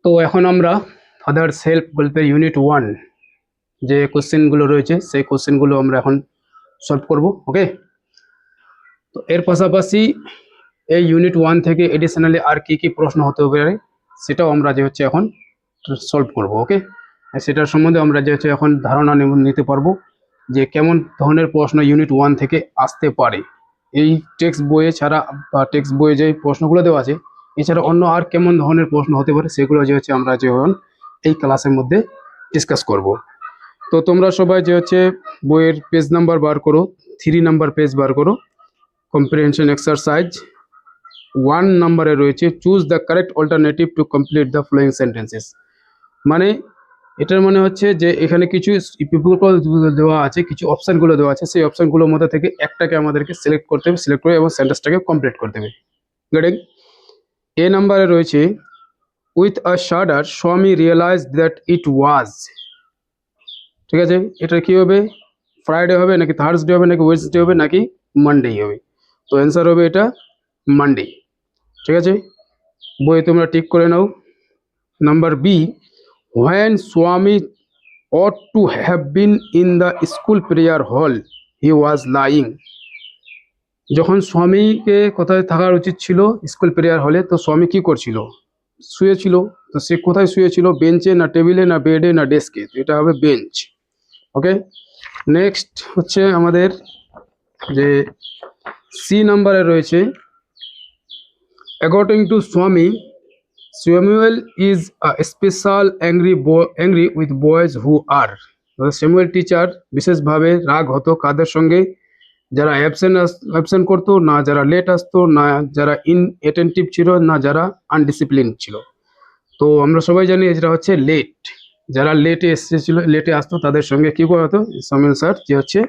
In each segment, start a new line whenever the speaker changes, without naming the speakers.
তো এখন আমরা ফাদার সেলফ গল্পের ইউনিট 1 যে কোশ্চেনগুলো রয়েছে সেই কোশ্চেনগুলো আমরা এখন সলভ করব। ওকে, তো এর পাশাপাশি এই ইউনিট 1 থেকে এডিশনালি আর কি কি প্রশ্ন হতে পারে সেটাও আমরা যে হচ্ছে এখন সলভ করব। ওকে, সেটার সম্বন্ধে আমরা যে হচ্ছে এখন ধারণা নিতে পারবো যে কেমন ধরনের প্রশ্ন ইউনিট 1 থেকে আসতে পারে। এই টেক্সট বইয়ে ছাড়া বা টেক্সট বইয়ে যে প্রশ্নগুলো দেওয়া আছে এছাড়া অন্য আর কেমন ধরনের প্রশ্ন হতে পারে সেগুলো যে হচ্ছে আমরা যখন এই ক্লাসের মধ্যে ডিসকাস করব। তো তোমরা সবাই যে হচ্ছে বইয়ের পেজ নাম্বার বার করো, 3 নাম্বার পেজ বার করো। কম্প্রিহেনশন এক্সারসাইজ 1 নাম্বারে রয়েছে choose the correct alternative to complete the following sentences. মানে এটার মানে হচ্ছে যে এখানে কিছু দেওয়া আছে, কিছু অপশানগুলো দেওয়া আছে, সেই অপশানগুলোর মধ্যে থেকে একটাকে আমাদেরকে সিলেক্ট করতে হবে, সিলেক্ট করে এবং সেন্টেন্সটাকে কমপ্লিট করতে হবে। গেটিং? এ নাম্বারে রয়েছে উইথ আ শাডার স্বামী রিয়েলাইজ দ্যাট ইট ওয়াজ। ঠিক আছে, এটা কি হবে? ফ্রাইডে হবে নাকি থার্সডে হবে নাকি ওয়েডনেসডে হবে নাকি মানডে হবে? তো অ্যান্সার হবে এটা মানডে। ঠিক আছে, বই তোমরা টিক করে নাও। Number B, when Swami ought to have been in the school prayer hall, he was lying. যখন স্বামীকে কোথায় থাকার উচিত ছিল স্কুল প্রেয়ার হলে, তো স্বামী কি করছিল? শুয়েছিল। তো সে কোথায় শুয়েছিল? বেঞ্চে না টেবিলে না বেডে না ডেস্কে? তো এটা হবে বেঞ্চ। ওকে, নেক্সট হচ্ছে আমাদের যে সি নাম্বারে রয়েছে অ্যাকর্ডিং টু স্বামী Samuel is a special angry with boys who are. Samuel teacher বিশেষভাবে রাগ হতো কাদের সঙ্গে? যারা অ্যাবসেন্ট করতো, না যারা লেট আসতো, না যারা ইনঅ্যাটেন্টিভ ছিল, না যারা আনডিসিপ্লিন ছিল। তো আমরা সবাই জানি এটা হচ্ছে লেট। যারা লেটে আসতো তাদের সঙ্গে কি করা হতো? স্যামুয়েল স্যার যে হচ্ছে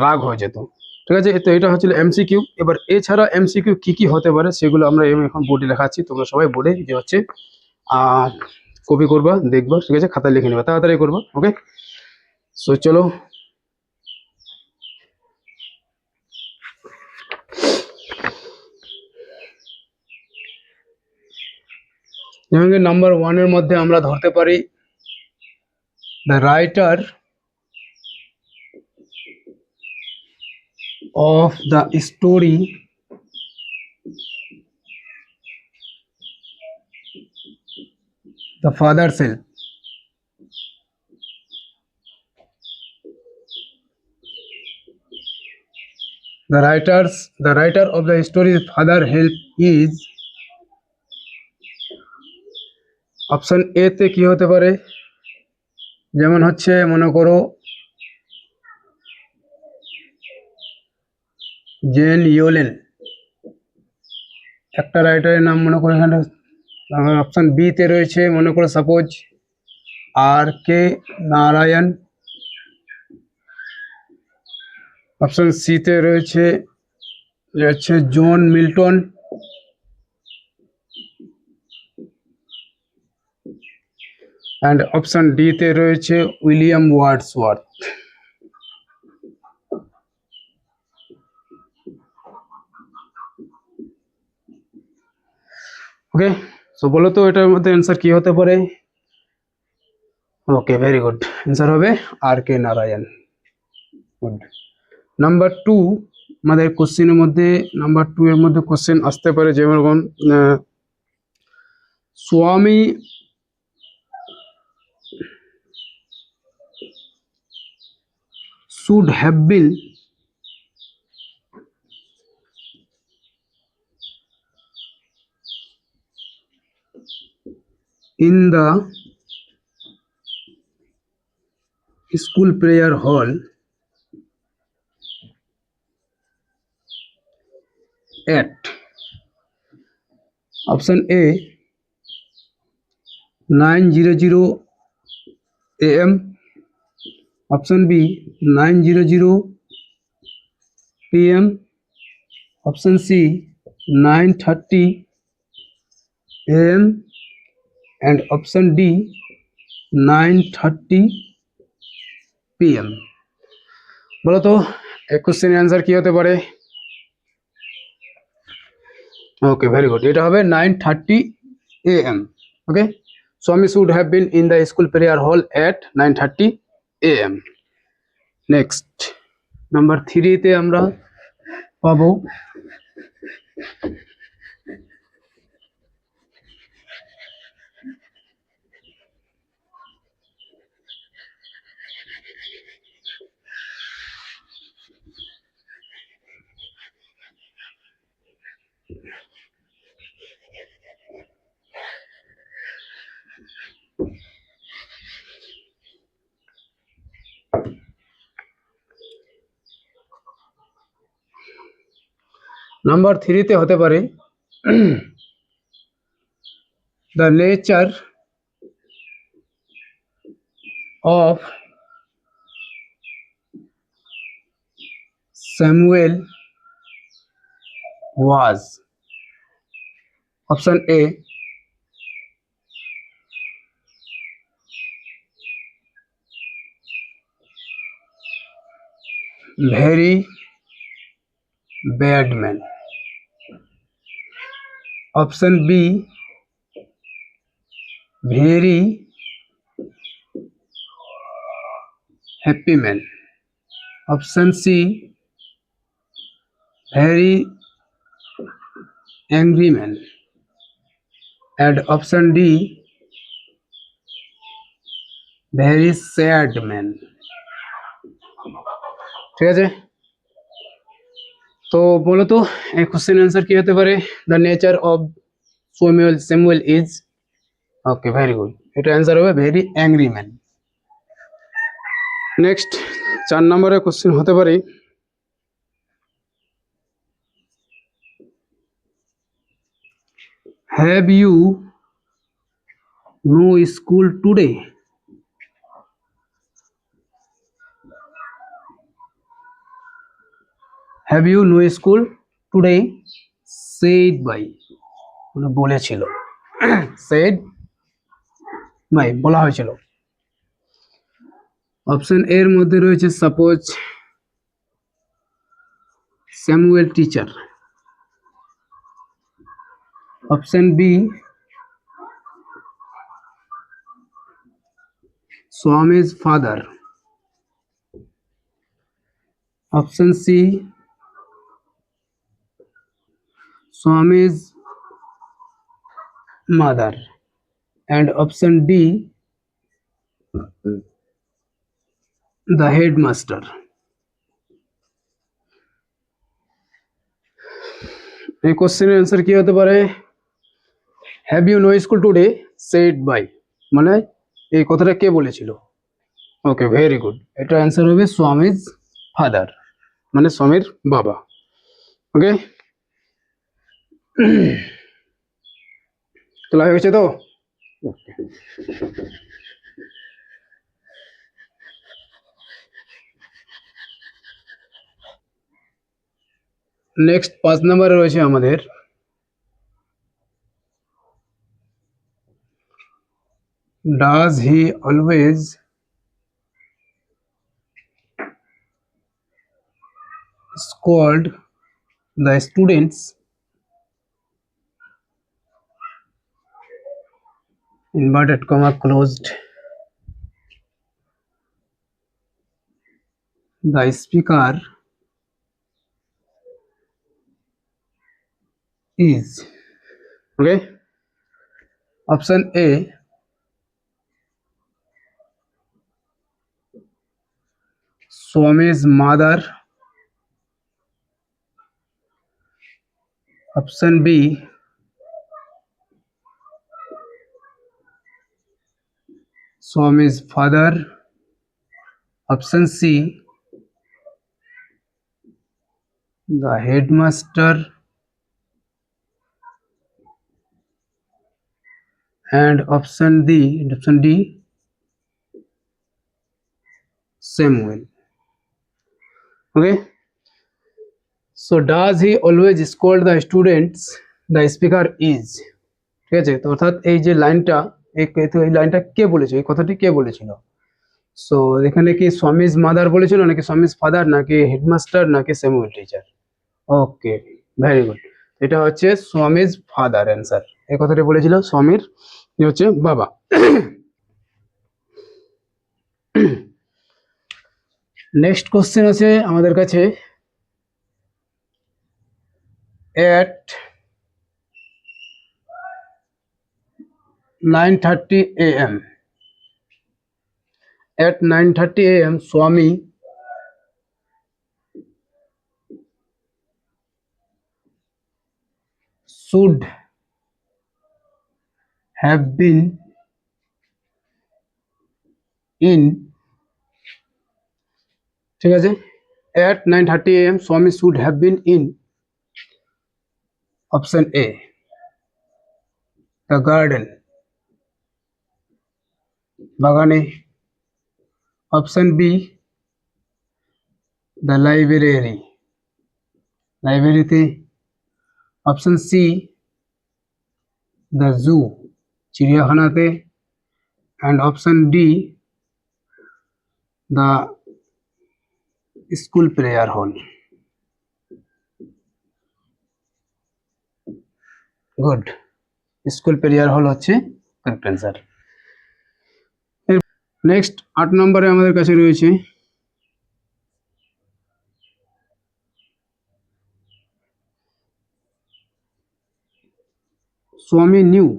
রাগ হয়ে যেত। ঠিক আছে, তো এটা হচ্ছিল এমসিকিউ। এবার এছাড়া এমসিকিউ কি কি হতে পারে সেগুলো আমরা এখন বোর্ডে লেখাচ্ছি, তোমরা সবাই বোর্ডে যে হচ্ছে কপি করবা, দেখবা। ঠিক আছে, খাতায় লিখে নেবা, তাড়াতাড়ি করবা। ওকে, সো চলো যেমন নাম্বার 1 এর মধ্যে আমরা ধরতে পারি the writer of the story the father self. The writer of the story father help is option A তে কি হতে পারে? যেমন হচ্ছে মনে করো জেন ইয়োলেন, একটা রাইটারের নাম মনে করো এখানে। অপশন বি তে রয়েছে মনে করো suppose R K Narayan. Option C তে রয়েছে John Milton. And option D তে রয়েছে উইলিয়াম ওয়ার্ডসওয়ার্থ। ওকে, সো বলো তো এটার মধ্যে অ্যান্সার কি হতে পারে? ওকে, ভেরি গুড, অ্যান্সার হবে আর কে নারায়ণ। গুড। নাম্বার 2 আমাদের কোশ্চেনের মধ্যে, নাম্বার 2 এর মধ্যে কোশ্চেন আসতে পারে যেমন স্বামী should have been in the school prayer hall at option A 9:00 AM, option B 9:00 PM, option C 9:30 AM, and option D 9:30 PM. বলো তো এই কোশ্চেনের অ্যান্সার কি হতে পারে? ওকে, ভেরি গুড, এটা হবে 9:30 AM. Okay, Swami should have been in the school prayer hall at 9:30 a.m. Next, number 3 তে আমরা পাবো নাম্বার 3 তে হতে পারে the nature of Samuel was option A very bad man, option B very happy man, option C very angry man, and option D very sad man. ঠিক আছে, তো বলো তো এই কোশ্চেন অ্যান্সার কি হতে পারে? The nature of Samuel is, okay very good, এটা অ্যান্সার হবে ভেরি অ্যাংরি ম্যান। নেক্সট 4 নম্বরের কোশ্চেন হতে পারে have you no school today? Have you no school today said by, মানে বলেছিল, সেড বাই বলা হয়েছিল। অপশন এর মধ্যে রয়েছে suppose Samuel teacher, option B Swami's father, option C Swami's mother, and option D the headmaster. এই কোশ্চেনের answer কি হতে পারে? Have you no school today said by, মানে এই কথাটা কে বলেছিল? ওকে ভেরি গুড, এটা অ্যান্সার হবে স্বামীজ ফাদার, মানে স্বামীর বাবা। ওকে, তোলা হয়ে গেছে তো? নেক্সট 5 নম্বরে রয়েছে আমাদের does he always scold the students inverted comma closed the speaker is, okay, option A Swami's mother, option B Swami's father, option C the headmaster, and option D Samuel. Okay, so does he always scold the students? The speaker is, ঠিক আছে, তো অর্থাৎ এই যে লাইনটা, এই লাইনটা কে বলেছে, এই কথাটি কে বলেছিল? সো এখানে কি স্বামীজ মাদার বলেছিল, নাকি স্বামীজ ফাদার, নাকি হেডমাস্টার, নাকি স্যামুয়েল টিচার? ওকে ভেরি গুড, এটা হচ্ছে স্বামীজ ফাদার অ্যান্সার। এই কথাটি বলেছিল স্বামীর এ হচ্ছে বাবা। নেক্সট কোশ্চেন আছে আমাদের কাছে, at 9:30 a.m. At 9:30 a.m. Swami should have been in, ঠিক আছে, at 9:30 a.m. Swami should have been in option A, the garden, বাগানে, option B, the library, লাইব্রেরিতে, option C, the zoo, চিড়িয়াখানাতে, and option D, the school prayer hall. Good, school prayer হল হচ্ছে correct answer. Next 8 নম্বরে আমাদের কাছে রয়েছে Swami knew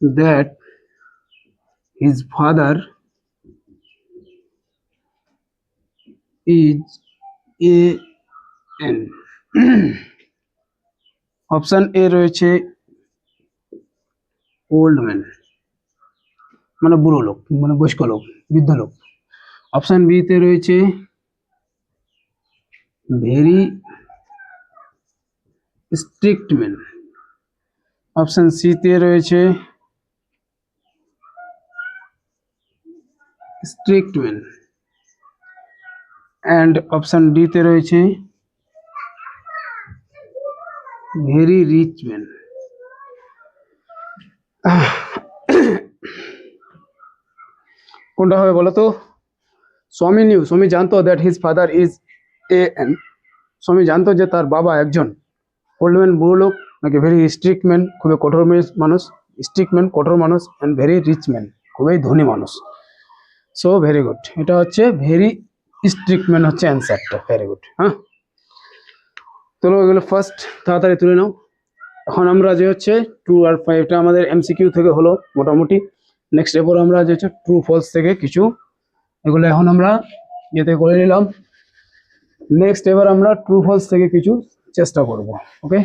that his father is an option A রয়েছে old man, মানে বুড়ো লোক, মানে বয়স্ক লোক, বৃদ্ধ লোক। অপশন বি তে রয়েছে very strict man. Option C তে রয়েছে strict man, and option D তে রয়েছে ভেরি রিচ ম্যান। কোনটা হবে বলো তো? স্বামী নিউ, স্বামী জানতো that his father is A N, স্বামী জানতো যে তার বাবা একজন ওল্ড ম্যান, বুড়ো লোক, নাকি ভেরি স্ট্রিক্ট ম্যান, খুবই কঠোর মানুষ, স্ট্রিক্ট ম্যান কঠোর মানুষ, অ্যান্ড ভেরি রিচ ম্যান, খুবই ধনী মানুষ। সো ভেরি গুড, এটা হচ্ছে ভেরি স্ট্রিক্ট ম্যান হচ্ছে অ্যান্সারটা। Very good. হ্যাঁ, চলো এগুলো ফার্স্ট তাড়াতাড়ি তুলে নাও। এখন আমরা যে হচ্ছে 2 আর 5, এটা আমাদের এমসিকিউ থেকে হলো মোটামুটি। নেক্সট এরপর আমরা যে হচ্ছে ট্রু ফলস থেকে কিছু, এগুলো এখন আমরা ইয়েতে করে নিলাম। নেক্সট এবার আমরা ট্রু ফলস থেকে কিছু চেষ্টা করব। ওকে,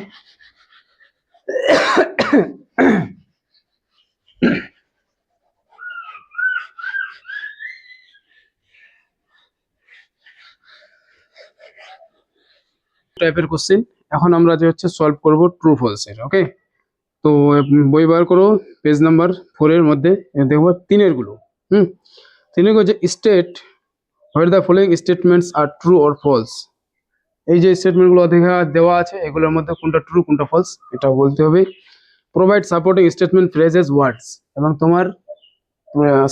টাইপের কোশ্চেন এখন আমরা যে হচ্ছে সলভ করব ট্রু ফলস এর। ওকে, তো বই বার করো, পেজ নাম্বার 4 এর মধ্যে দেখবো 3 এর গুলো। 3 এর যে state where the following statements are true or false, এই যে স্টেটমেন্টগুলো দেওয়া আছে এগুলোর মধ্যে কোনটা ট্রু কোনটা ফলস এটা বলতে হবে। প্রোভাইড সাপোর্টিং স্টেটমেন্ট ফ্রেজেস ওয়ার্ডস, এবং তোমার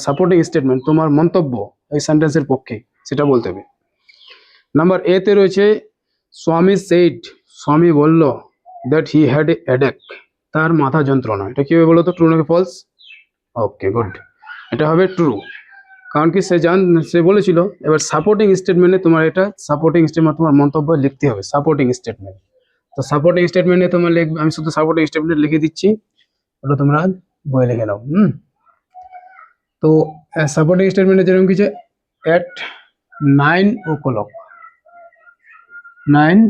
সাপোর্টিং স্টেটমেন্ট তোমার মন্তব্য এই সেন্টেন্সের পক্ষে সেটা বলতে হবে। নাম্বার এ তে রয়েছে স্বামী সেইড, স্বামী বলল that he had a headache, তার মাথা যন্ত্রণা। এটা কি হবে বলো তো, ট্রু নাকি ফলস? ওকে গুড, এটা হবে ট্রু, কারণ কি সে বলেছিল। এবার সাপোর্টিং স্টেটমেন্টে তোমার এটা সাপোর্টিং স্টেটমেন্ট তোমার মন্তব্য লিখতে হবে, সাপোর্টিং স্টেটমেন্ট। তো সাপোর্টিং স্টেটমেন্টে তোমার লিখবে, আমি শুধু সাপোর্টিং স্টেটমেন্ট লিখে দিচ্ছি, ওটা তোমরা বই লিখে নাও। তো সাপোর্টিং স্টেটমেন্টে যেরকম কিছু at 9 o'clock, 9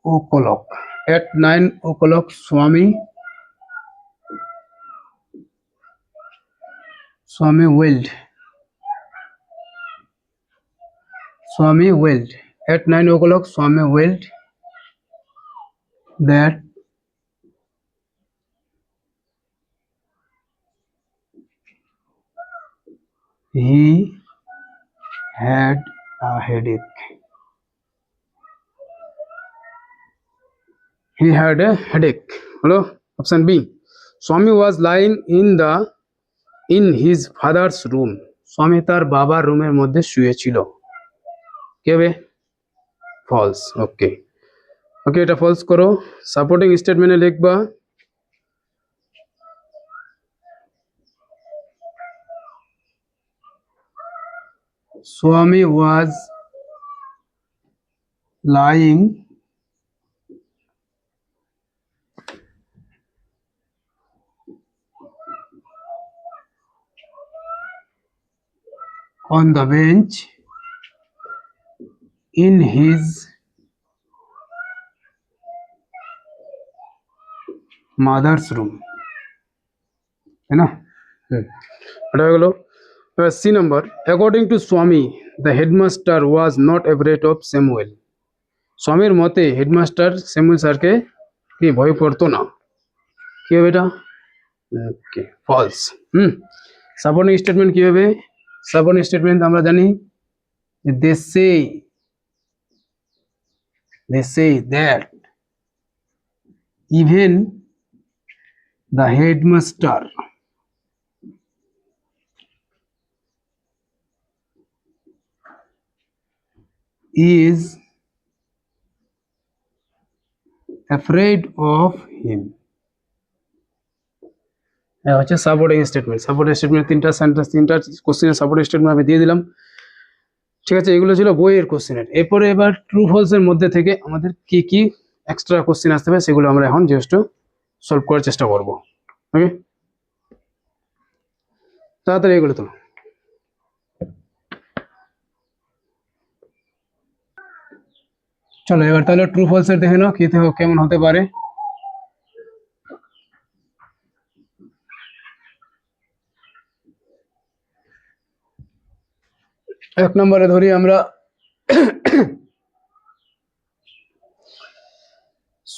o'clock, at 9 o'clock Swami willed, at 9 o'clock Swami willed that he had a headache, he had a headache। হলো অপশন বি, স্বামী was lying in his father's room, স্বামী তার বাবার রুমের মধ্যে শুয়েছিল। কে হবে? ফলস। ওকে, ওকে, এটা ফলস করো। সাপোর্টিং স্টেটমেন্টে লিখবা Swami was lying on the bench in his mother's room, তাই না? এটা হয়ে গেল। এবার সি নাম্বার, অ্যাকর্ডিং টু স্বামী the headmaster was not afraid of Samuel. স্বামীর মতে হেডমাস্টার স্যামুয়েল স্যারকে কি ভয় করতো না। কি হবে এটা? ওকে, ফলস। সাপোর্টিং স্টেটমেন্ট কি হবে? সাপোর্টিং স্টেটমেন্ট আমরা জানি they say that even the headmaster is afraid of him. হচ্ছে সাপোর্টিং স্টেটমেন্ট। সাপোর্টিং স্টেটমেন্ট তিনটা সেন্টেন্স, তিনটা কোশ্চেনের সাপোর্টিং স্টেটমেন্ট আমি দিয়ে দিলাম। ঠিক আছে, এগুলো ছিল বইয়ের কোশ্চেনের। এরপরে এবার ট্রু ফলসের মধ্যে থেকে আমাদের কি কি এক্সট্রা কোশ্চেন আসতে হবে সেগুলো আমরা এখন জাস্ট সলভ করার চেষ্টা করব। ওকে, তাড়াতাড়ি এগুলো তো। চলো এবার তাহলে ট্রু ফলসের দেখে নাও কি কেমন হতে পারে। এক নম্বরে ধরি আমরা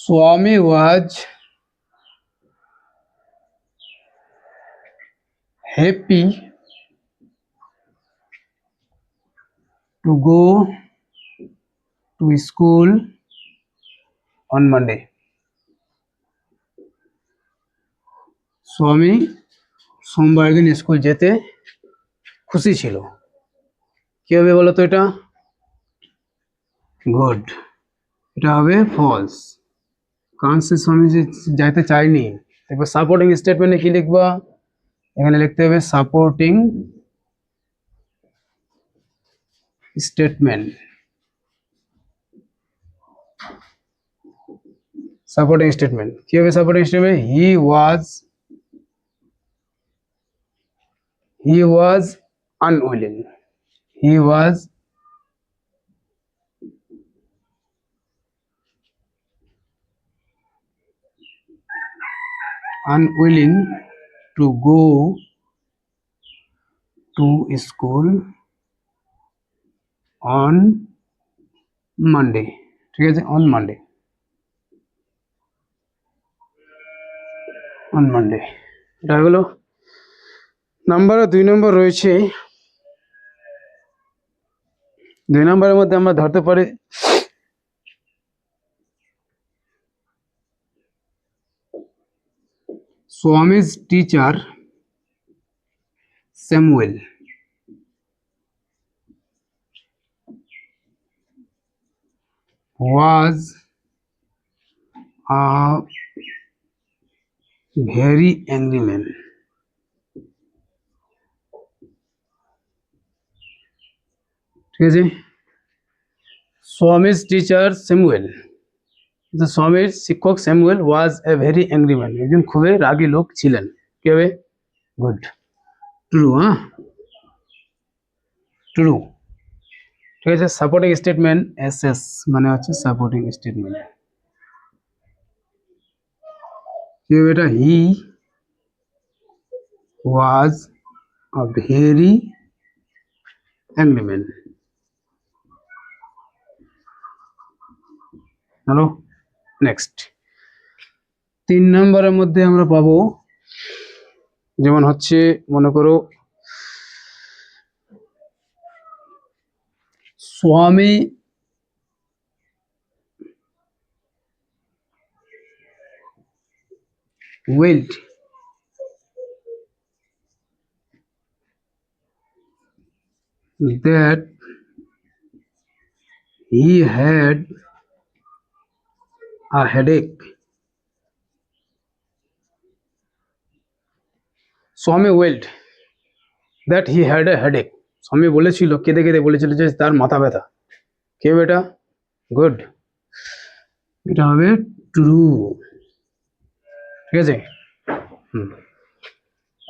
Swami was happy to go to school on Monday. স্বামী সোমবার দিন স্কুল যেতে খুশি ছিল। কি হবে বলো তো এটা? গুড। এটা হবে ফলস, কারণ সে স্বামী যাইতে চায়নি। এবার সাপোর্টিং স্টেটমেন্টে কি লিখবা? এখানে লিখতে হবে সাপোর্টিং স্টেটমেন্ট। সাপোর্টিং স্টেটমেন্ট কি হবে? Supporting statement he was unwilling. He was unwilling to go to school on Monday. ঠিক আছে, on Monday, on Monday। এটা হলো নাম্বার। 2 নম্বর রয়েছে। 2 নম্বরের মধ্যে আমরা ধরতে পারি Swami's teacher Samuel was a very angry man. ঠিক আছে, Swami's teacher Samuel, স্বামীর শিক্ষক Samuel was a very angry man, একজন খুবই রাগী লোক ছিলেন। কি হবে? Good, true. ট্রু। ঠিক আছে, সাপোর্টিং স্টেটমেন্ট এসএস মানে হচ্ছে সাপোর্টিং স্টেটমেন্ট। কি হবে এটা? He was a very angry man. Hello, next 3 নম্বরের মধ্যে আমরা পাবো, যেমন হচ্ছে মনে করো স্বামী willed that he had a headache. Swami wailed that he had a headache. স্বামী বলেছিল, কেঁদে কেঁদে বলেছিল যে তার মাথা ব্যথা। কে বেটা? গুড, এটা হবে ট্রু। ঠিক আছে।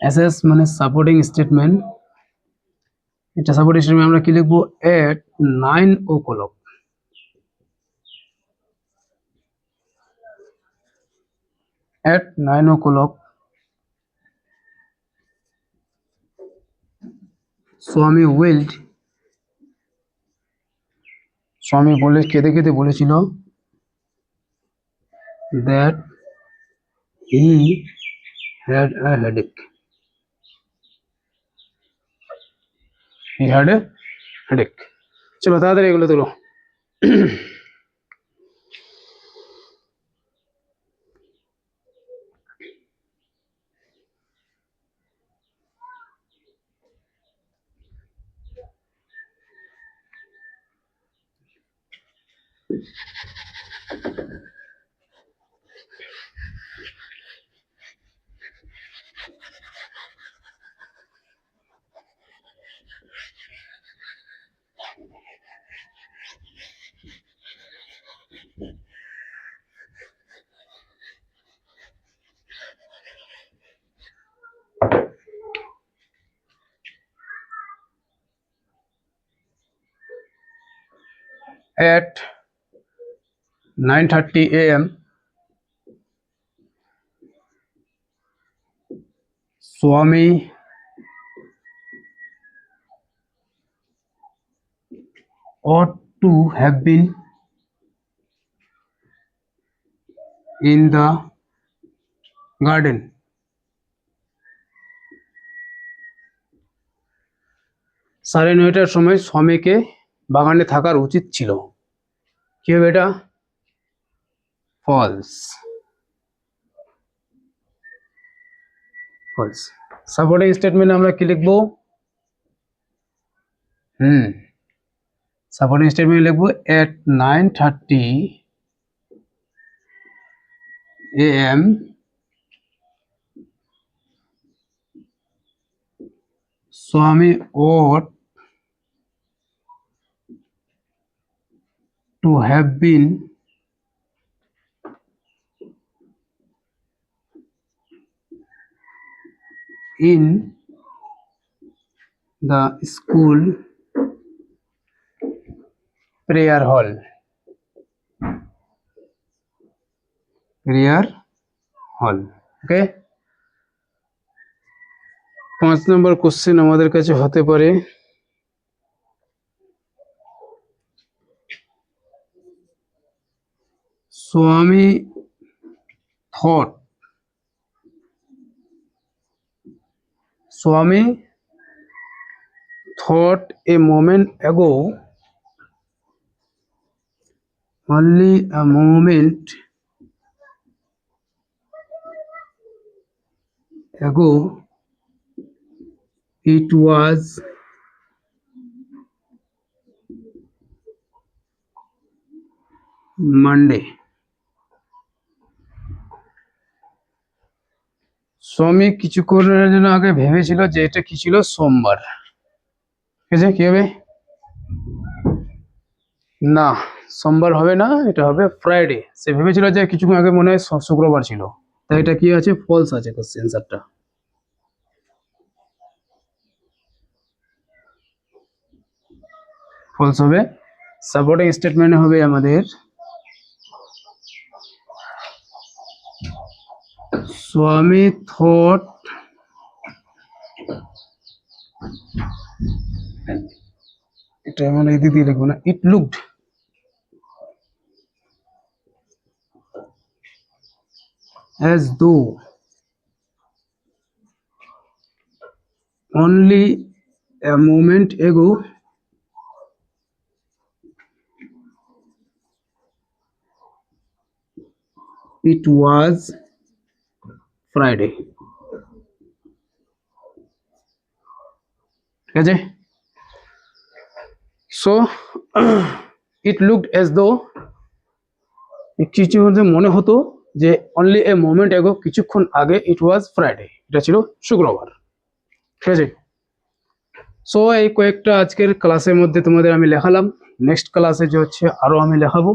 অ্যাসেস মানে সাপোর্টিং স্টেটমেন্ট। এটা সাপোর্টিং স্টেটমেন্ট আমরা কি লিখবো? এট 9 o'clock, at 9 o'clock স্বামী ওয়েল্ড, স্বামী বলে কেঁদে কেঁদে বলেছিল that he had a headache. He had a headache. চলো তাড়াতাড়ি এগুলো তোলো। At 9:30 a.m. Swami ought to have been in the garden. সাড়ে 9টার সময় স্বামীকে বাগানে থাকার উচিত ছিল। কি হবে এটা? ফলস। ফলস। সাপোর্টিং স্টেটমেন্টে আমরা কি লিখবো? সাপোর্টিং স্টেটমেন্ট লিখবো at 9:30 a.m. Swami ought to have been in the school prayer hall. Prayer hall. Okay. 5 number question আমাদের কাছে হতে পারে, Swami thought a moment ago, only a moment ago, it was Monday. স্বামী কিছুক্ষণের জন্য আগে ভেবেছিল যে এটা কি ছিল? সোমবার। ঠিক আছে, কি হবে? না, সোমবার হবে না, এটা হবে ফ্রাইডে। সে ভেবেছিল যে কিছুক্ষণ আগে মনে হয় শুক্রবার ছিল, তাই এটা কি আছে? ফলস আছে কোশ্চেন অ্যান্সারটা। ফলস হবে। সাপোর্টিং স্টেটমেন্ট হবে আমাদের স্বামী থট এটা মানে এই দিয়ে লিখবো না, it looked as though only a moment ago it was Friday. ঠিক আছে। So it looked as though কিছু মধ্যে মনে হতো যে অনলি এ মোমেন্ট এগো, কিছুক্ষণ আগে ইট ওয়াজ ফ্রাইডে, এটা ছিল শুক্রবার। ঠিক আছে, সো এই কয়েকটা আজকের ক্লাসের মধ্যে তোমাদের আমি লেখালাম। নেক্সট ক্লাসে যে হচ্ছে আরো আমি লেখাবো।